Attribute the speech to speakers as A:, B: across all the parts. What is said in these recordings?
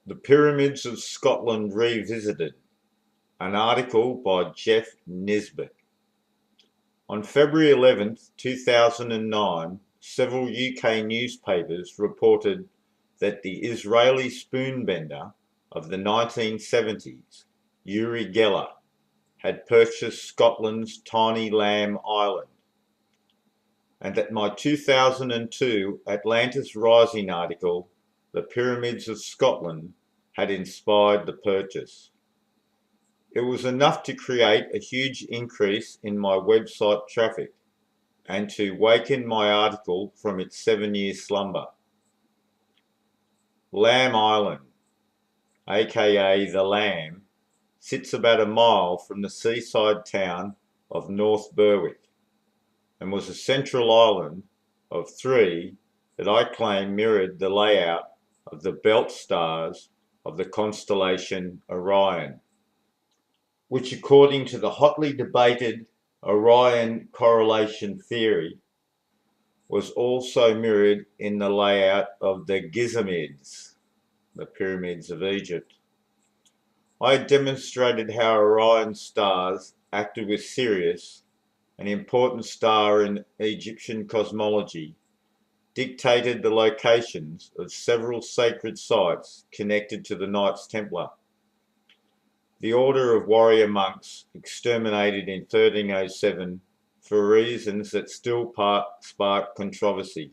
A: The Pyramids of Scotland Revisited, an article by Jeff Nisbet. On February 11, 2009, several UK newspapers reported that the Israeli spoonbender of the 1970s, Uri Geller, had purchased Scotland's tiny Lamb Island, and that my 2002 Atlantis Rising article, The Pyramids of Scotland, had inspired the purchase. It was enough to create a huge increase in my website traffic and to waken my article from its 7-year slumber. Lamb Island, aka The Lamb, sits about a mile from the seaside town of North Berwick and was a central island of three that I claim mirrored the layout of the belt stars of the constellation Orion, which according to the hotly debated Orion correlation theory was also mirrored in the layout of the Gizimids, the pyramids of Egypt. I demonstrated how Orion stars acted with Sirius, an important star in Egyptian cosmology, dictated the locations of several sacred sites connected to the Knights Templar, the order of warrior monks exterminated in 1307 for reasons that still spark controversy.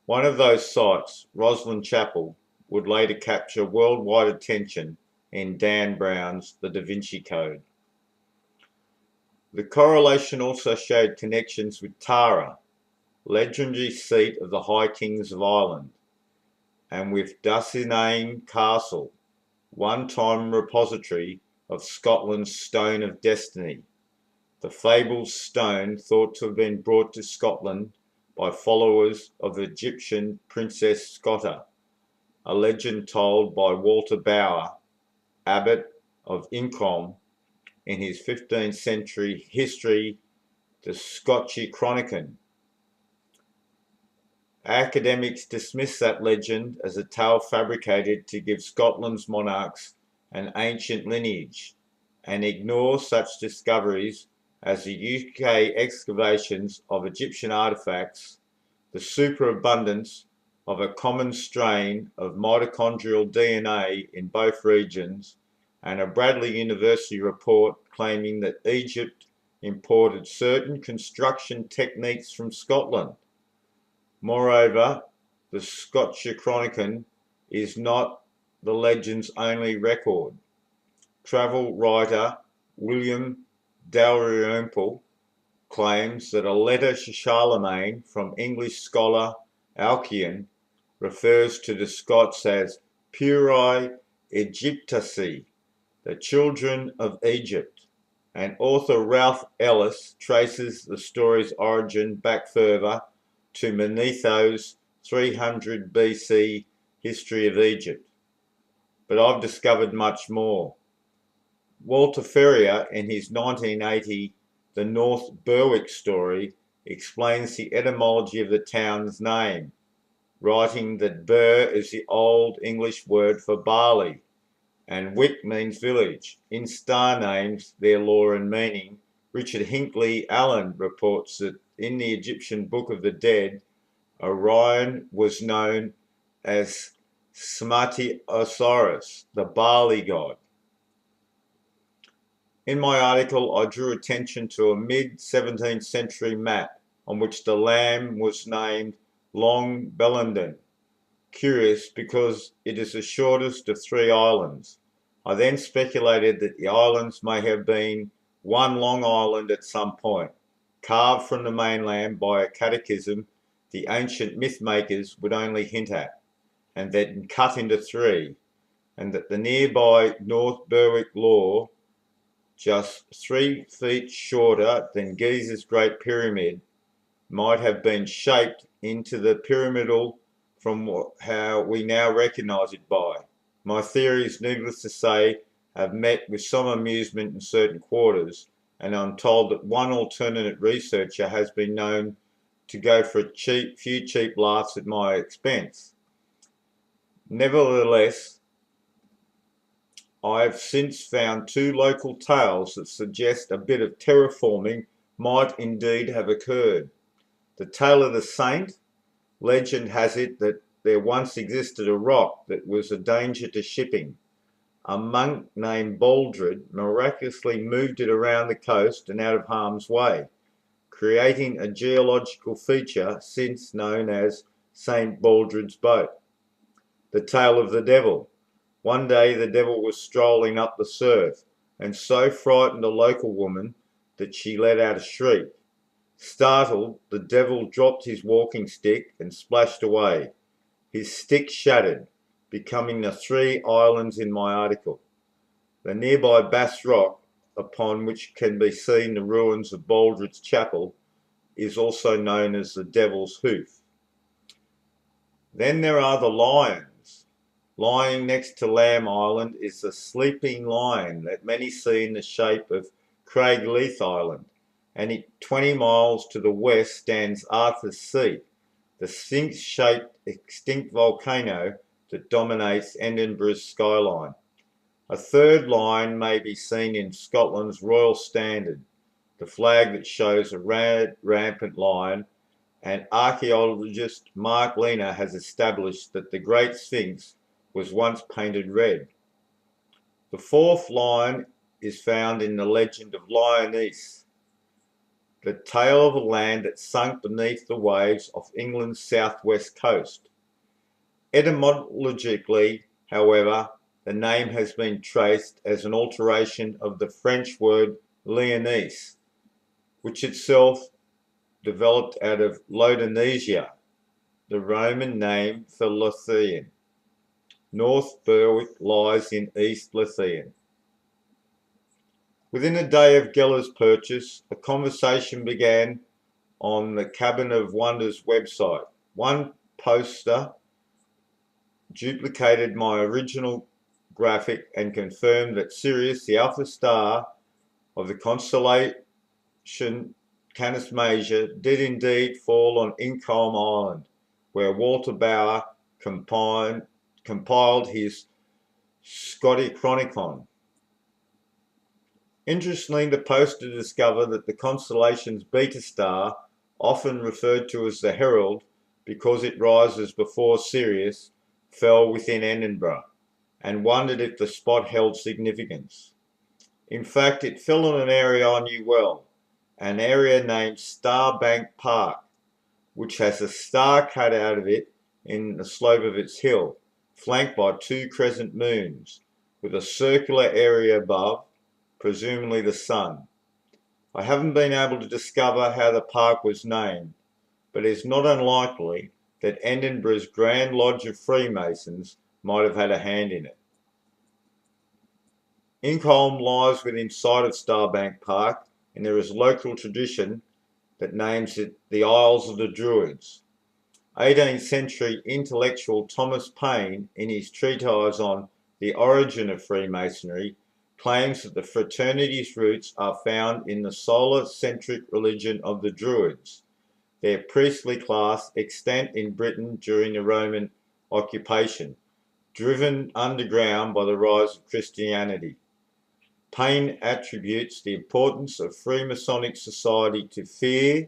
A: One of those sites, Roslin Chapel, would later capture worldwide attention in Dan Brown's The Da Vinci Code. The correlation also showed connections with Tara, legendary seat of the High Kings of Ireland, and with Dunsinane Castle, one-time repository of Scotland's Stone of Destiny, the fabled stone thought to have been brought to Scotland by followers of Egyptian Princess Scotta, a legend told by Walter Bower, abbot of Incom, in his 15th century history, the Scotichronicon. Academics dismiss that legend as a tale fabricated to give Scotland's monarchs an ancient lineage and ignore such discoveries as the UK excavations of Egyptian artefacts, the superabundance of a common strain of mitochondrial DNA in both regions, and a Bradley University report claiming that Egypt imported certain construction techniques from Scotland. Moreover, the Scotichronicon is not the legend's only record. Travel writer William Dalrymple claims that a letter to Charlemagne from English scholar Alcuin refers to the Scots as Pueri Aegyptici, the children of Egypt, and author Ralph Ellis traces the story's origin back further to Manetho's 300 BC History of Egypt. But I've discovered much more. Walter Ferrier, in his 1980 The North Berwick Story, explains the etymology of the town's name, writing that Ber is the Old English word for barley, and Wick means village. In star names, their lore and meaning, Richard Hinckley Allen reports that in the Egyptian Book of the Dead, Orion was known as Smati Osiris, the barley god. In my article, I drew attention to a mid-17th century map on which the lamb was named Long Bellenden. Curious because it is the shortest of three islands. I then speculated that the islands may have been one long island at some point, carved from the mainland by a catechism the ancient myth makers would only hint at, and then cut into three, and that the nearby North Berwick lore, just 3 feet shorter than Giza's Great Pyramid, might have been shaped into the pyramidal from how we now recognise it by. My theories, needless to say, have met with some amusement in certain quarters, and I'm told that one alternate researcher has been known to go for a few cheap laughs at my expense. Nevertheless, I have since found two local tales that suggest a bit of terraforming might indeed have occurred. The tale of the saint. Legend has it that there once existed a rock that was a danger to shipping. A monk named Baldred miraculously moved it around the coast and out of harm's way, creating a geological feature since known as St. Baldred's Boat. The tale of the devil. One day the devil was strolling up the surf and so frightened a local woman that she let out a shriek. Startled, the devil dropped his walking stick and splashed away. His stick shattered, becoming the three islands in my article. The nearby Bass Rock, upon which can be seen the ruins of Baldred's Chapel, is also known as the Devil's Hoof. Then there are the lions. Lying next to Lamb Island is the sleeping lion that many see in the shape of Craigleith Island, and 20 miles to the west stands Arthur's Seat, the sphinx-shaped extinct volcano that dominates Edinburgh's skyline. A third lion may be seen in Scotland's Royal Standard, the flag that shows a red rampant lion, and archaeologist Mark Lehner has established that the Great Sphinx was once painted red. The fourth lion is found in the legend of Lyonesse, the tale of a land that sunk beneath the waves of England's southwest coast. Etymologically, however, the name has been traced as an alteration of the French word Lyonesse, which itself developed out of Lodonesia, the Roman name for Lothian. North Berwick lies in East Lothian. Within a day of Geller's purchase, a conversation began on the Cabin of Wonders website. One poster duplicated my original graphic and confirmed that Sirius, the alpha star of the constellation Canis Major, did indeed fall on Incolm Island, where Walter Bower compiled his Scotichronicon. Interestingly, the poster discovered that the constellation's beta star, often referred to as the Herald because it rises before Sirius, fell within Edinburgh, and wondered if the spot held significance. In fact, it fell in an area I knew well, an area named Starbank Park, which has a star cut out of it in the slope of its hill, flanked by two crescent moons, with a circular area above, presumably the sun. I haven't been able to discover how the park was named, but it is not unlikely that Edinburgh's Grand Lodge of Freemasons might have had a hand in it. Incolm lies within sight of Starbank Park, and there is local tradition that names it the Isles of the Druids. 18th century intellectual Thomas Paine, in his treatise on the origin of Freemasonry, claims that the fraternity's roots are found in the solar-centric religion of the Druids, their priestly class extant in Britain during the Roman occupation, driven underground by the rise of Christianity. Paine attributes the importance of Freemasonic society to fear,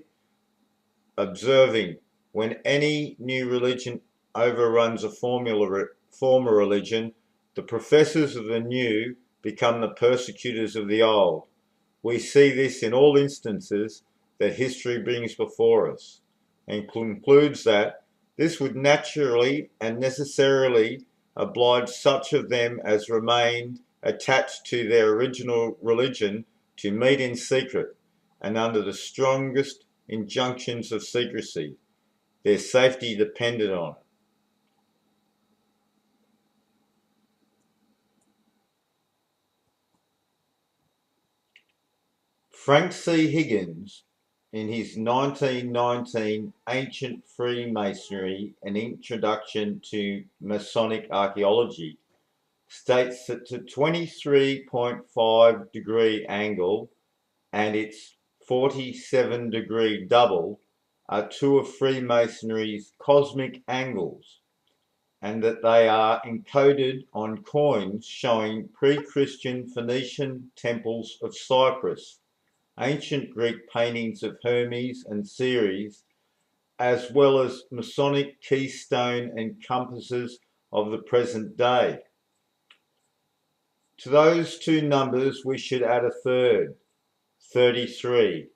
A: observing, when any new religion overruns a former religion, the professors of the new become the persecutors of the old. We see this in all instances that history brings before us, and concludes that this would naturally and necessarily oblige such of them as remained attached to their original religion to meet in secret and under the strongest injunctions of secrecy. Their safety depended on it. Frank C. Higgins, in his 1919 Ancient Freemasonry, An Introduction to Masonic Archaeology, states that the 23.5-degree angle and its 47-degree double are two of Freemasonry's cosmic angles, and that they are encoded on coins showing pre-Christian Phoenician temples of Cyprus, ancient Greek paintings of Hermes and Ceres, as well as Masonic keystone and compasses of the present day. To those two numbers we should add a third, 33,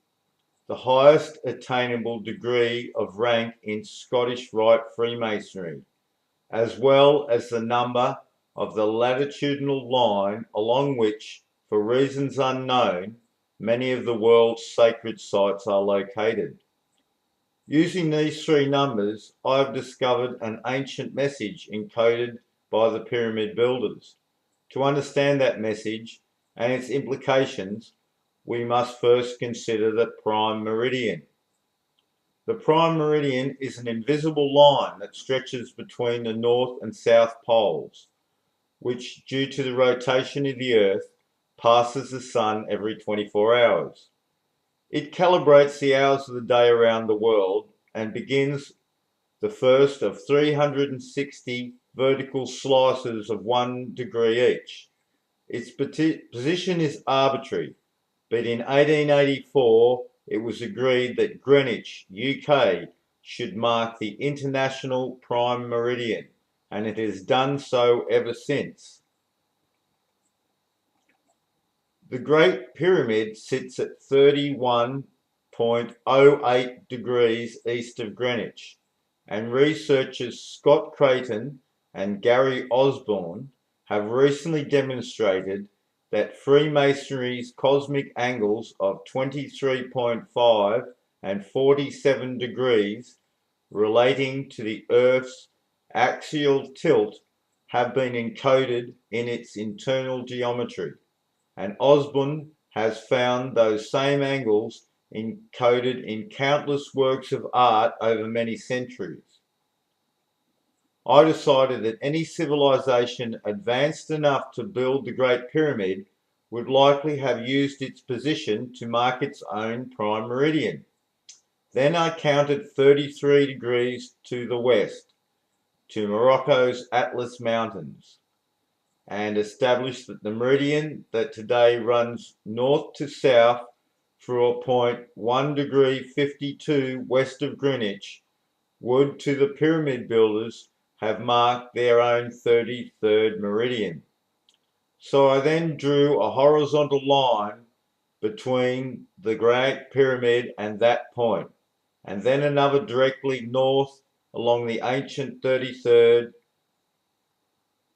A: the highest attainable degree of rank in Scottish Rite Freemasonry, as well as the number of the latitudinal line along which, for reasons unknown, many of the world's sacred sites are located. Using these three numbers, I have discovered an ancient message encoded by the pyramid builders. To understand that message and its implications, we must first consider the prime meridian. The prime meridian is an invisible line that stretches between the north and south poles, which, due to the rotation of the Earth, passes the sun every 24 hours. It calibrates the hours of the day around the world and begins the first of 360 vertical slices of 1 degree each. Its position is arbitrary, but in 1884 it was agreed that Greenwich, UK, should mark the international prime meridian, and it has done so ever since. The Great Pyramid sits at 31.08 degrees east of Greenwich, and researchers Scott Creighton and Gary Osborne have recently demonstrated that Freemasonry's cosmic angles of 23.5 and 47 degrees relating to the Earth's axial tilt have been encoded in its internal geometry, and Osborne has found those same angles encoded in countless works of art over many centuries. I decided that any civilization advanced enough to build the Great Pyramid would likely have used its position to mark its own prime meridian. Then I counted 33 degrees to the west, to Morocco's Atlas Mountains, and established that the meridian that today runs north to south through a point 1 degree 52 west of Greenwich would, to the pyramid builders, have marked their own 33rd meridian. So I then drew a horizontal line between the Great Pyramid and that point, and then another directly north along the ancient 33rd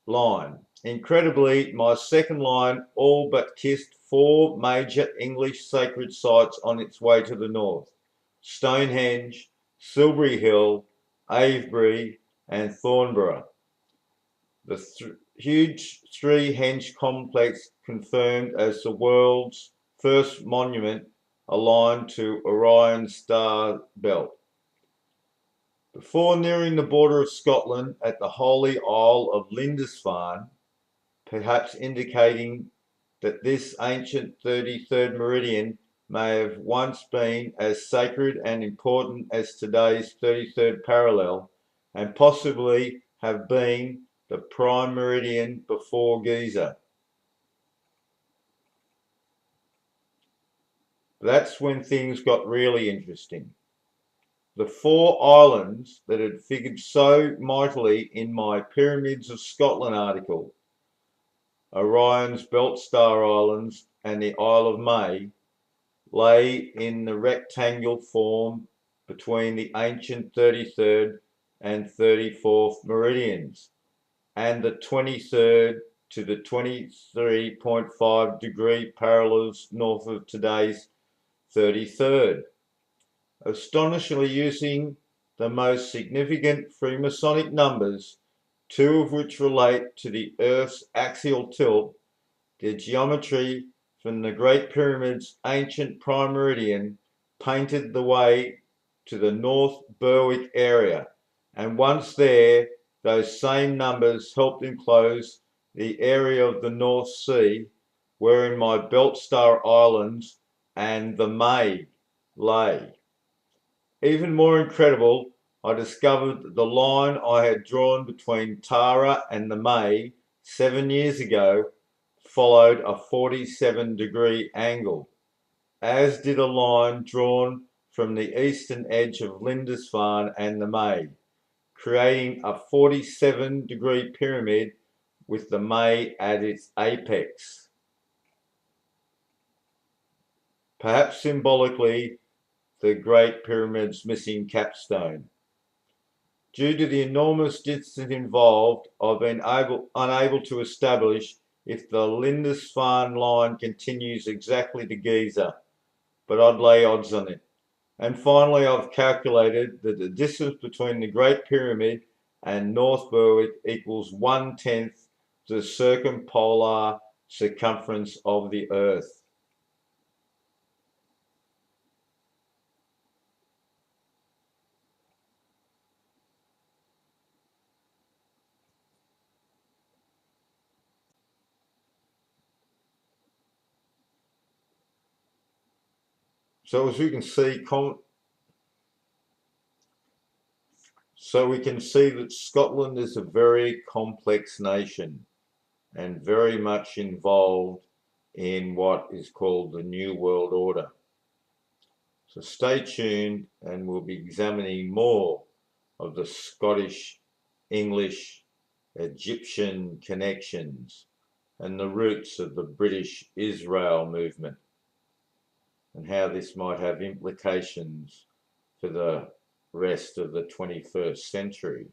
A: line. Incredibly, my second line all but kissed 4 major English sacred sites on its way to the north: Stonehenge, Silbury Hill, Avebury, and Thornborough. The huge Three-Henge complex confirmed as the world's first monument aligned to Orion's star belt. Before nearing the border of Scotland at the holy Isle of Lindisfarne, perhaps indicating that this ancient 33rd meridian may have once been as sacred and important as today's 33rd parallel, and possibly have been the prime meridian before Giza. That's when things got really interesting. The 4 islands that had figured so mightily in my Pyramids of Scotland article, Orion's Belt Star Islands and the Isle of May, lay in the rectangular form between the ancient 33rd and 34th meridians, and the 23rd to the 23.5 degree parallels north of today's 33rd. Astonishingly, using the most significant Freemasonic numbers, 2 of which relate to the Earth's axial tilt, the geometry from the Great Pyramid's ancient prime meridian painted the way to the North Berwick area, and once there, those same numbers helped enclose the area of the North Sea wherein my Belt Star Islands and the May lay. Even more incredible I discovered that the line I had drawn between Tara and the May 7 years ago followed a 47-degree angle, as did a line drawn from the eastern edge of Lindisfarne and the May, creating a 47-degree pyramid with the May at its apex. Perhaps symbolically, the Great Pyramid's missing capstone. Due to the enormous distance involved, I've been unable to establish if the Lindisfarne line continues exactly to Giza, but I'd lay odds on it. And finally, I've calculated that the distance between the Great Pyramid and North Berwick equals 1/10 the circumpolar circumference of the Earth. So as we can see, we can see that Scotland is a very complex nation and very much involved in what is called the New World Order. So stay tuned and we'll be examining more of the Scottish, English, Egyptian connections and the roots of the British Israel movement and how this might have implications for the rest of the 21st century.